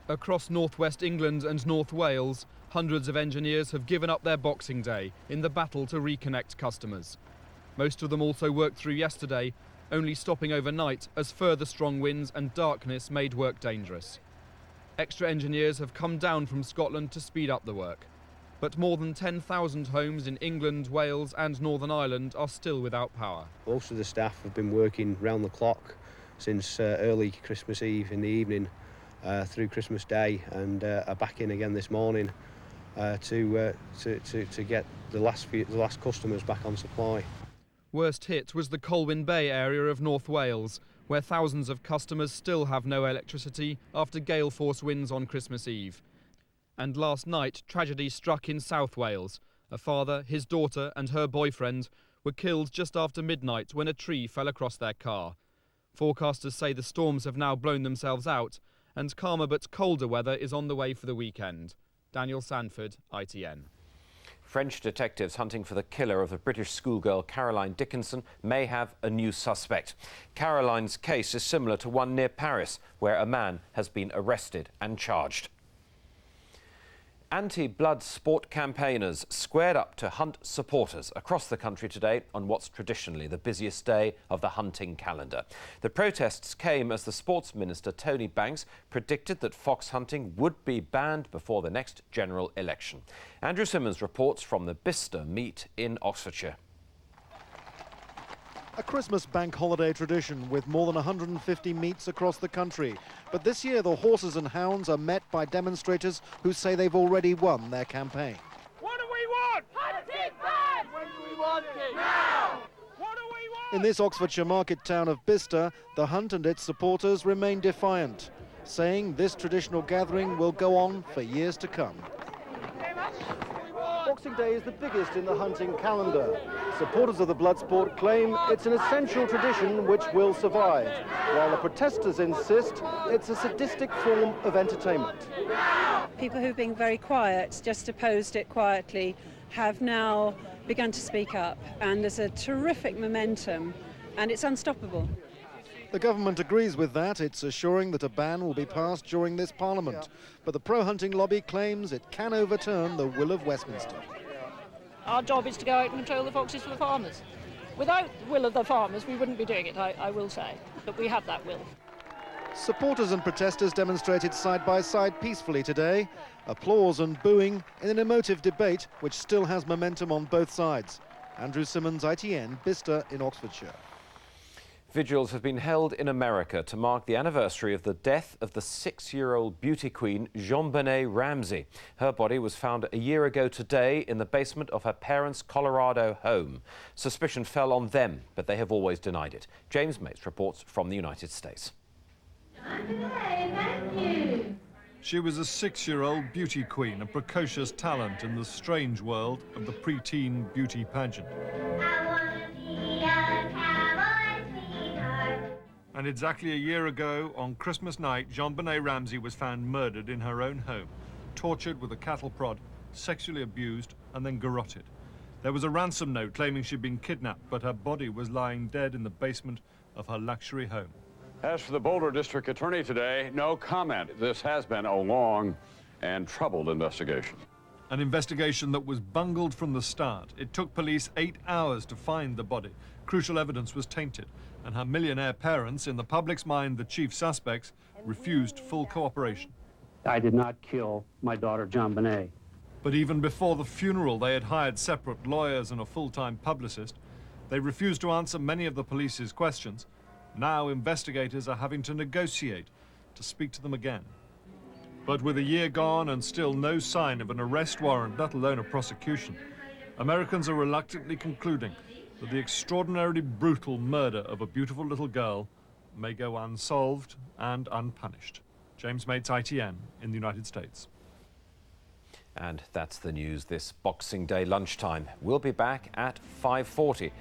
Across northwest England and North Wales, hundreds of engineers have given up their Boxing Day in the battle to reconnect customers. Most of them also worked through yesterday, only stopping overnight as further strong winds and darkness made work dangerous. Extra engineers have come down from Scotland to speed up the work. But more than 10,000 homes in England, Wales and Northern Ireland are still without power. Most of the staff have been working round the clock since early Christmas Eve in the evening through Christmas Day, and are back in again this morning to get the last customers back on supply. Worst hit was the Colwyn Bay area of North Wales, where thousands of customers still have no electricity after gale force winds on Christmas Eve. And last night, tragedy struck in South Wales. A father, his daughter and her boyfriend were killed just after midnight when a tree fell across their car. Forecasters say the storms have now blown themselves out and calmer but colder weather is on the way for the weekend. Daniel Sanford, ITN. French detectives hunting for the killer of the British schoolgirl Caroline Dickinson may have a new suspect. Caroline's case is similar to one near Paris, where a man has been arrested and charged. Anti-blood sport campaigners squared up to hunt supporters across the country today on what's traditionally the busiest day of the hunting calendar. The protests came as the Sports Minister Tony Banks predicted that fox hunting would be banned before the next general election. Andrew Simmons reports from the Bicester meet in Oxfordshire. A Christmas bank holiday tradition with more than 150 meets across the country. But this year the horses and hounds are met by demonstrators who say they've already won their campaign. What do we want? Hunting ban! When do we want it? Now! What do we want? In this Oxfordshire market town of Bicester, the hunt and its supporters remain defiant, saying this traditional gathering will go on for years to come. Boxing Day is the biggest in the hunting calendar. Supporters of the blood sport claim it's an essential tradition which will survive, while the protesters insist it's a sadistic form of entertainment. People who've been very quiet, just opposed it quietly, have now begun to speak up, and there's a terrific momentum, and it's unstoppable. The government agrees with that. It's assuring that a ban will be passed during this parliament. But the pro-hunting lobby claims it can overturn the will of Westminster. Our job is to go out and control the foxes for the farmers. Without the will of the farmers, we wouldn't be doing it, I will say. But we have that will. Supporters and protesters demonstrated side by side peacefully today. Applause and booing in an emotive debate which still has momentum on both sides. Andrew Simmons, ITN, Bicester in Oxfordshire. Vigils have been held in America to mark the anniversary of the death of the 6-year-old beauty queen JonBenet Ramsey. Her body was found a year ago today in the basement of her parents' Colorado home. Suspicion fell on them, but they have always denied it. James Mates reports from the United States. Thank you. She was a 6-year-old beauty queen, a precocious talent in the strange world of the preteen beauty pageant. And exactly a year ago, on Christmas night, JonBenet Ramsey was found murdered in her own home, tortured with a cattle prod, sexually abused and then garroted. There was a ransom note claiming she'd been kidnapped, but her body was lying dead in the basement of her luxury home. As for the Boulder District Attorney today, no comment. This has been a long and troubled investigation. An investigation that was bungled from the start. It took police 8 hours to find the body. Crucial evidence was tainted, and her millionaire parents, in the public's mind the chief suspects, refused full cooperation. I did not kill my daughter, JonBenet. But even before the funeral, they had hired separate lawyers and a full-time publicist. They refused to answer many of the police's questions. Now investigators are having to negotiate to speak to them again. But with a year gone and still no sign of an arrest warrant, let alone a prosecution, Americans are reluctantly concluding that the extraordinarily brutal murder of a beautiful little girl may go unsolved and unpunished. James Mates, ITN, in the United States. And that's the news this Boxing Day lunchtime. We'll be back at 5:40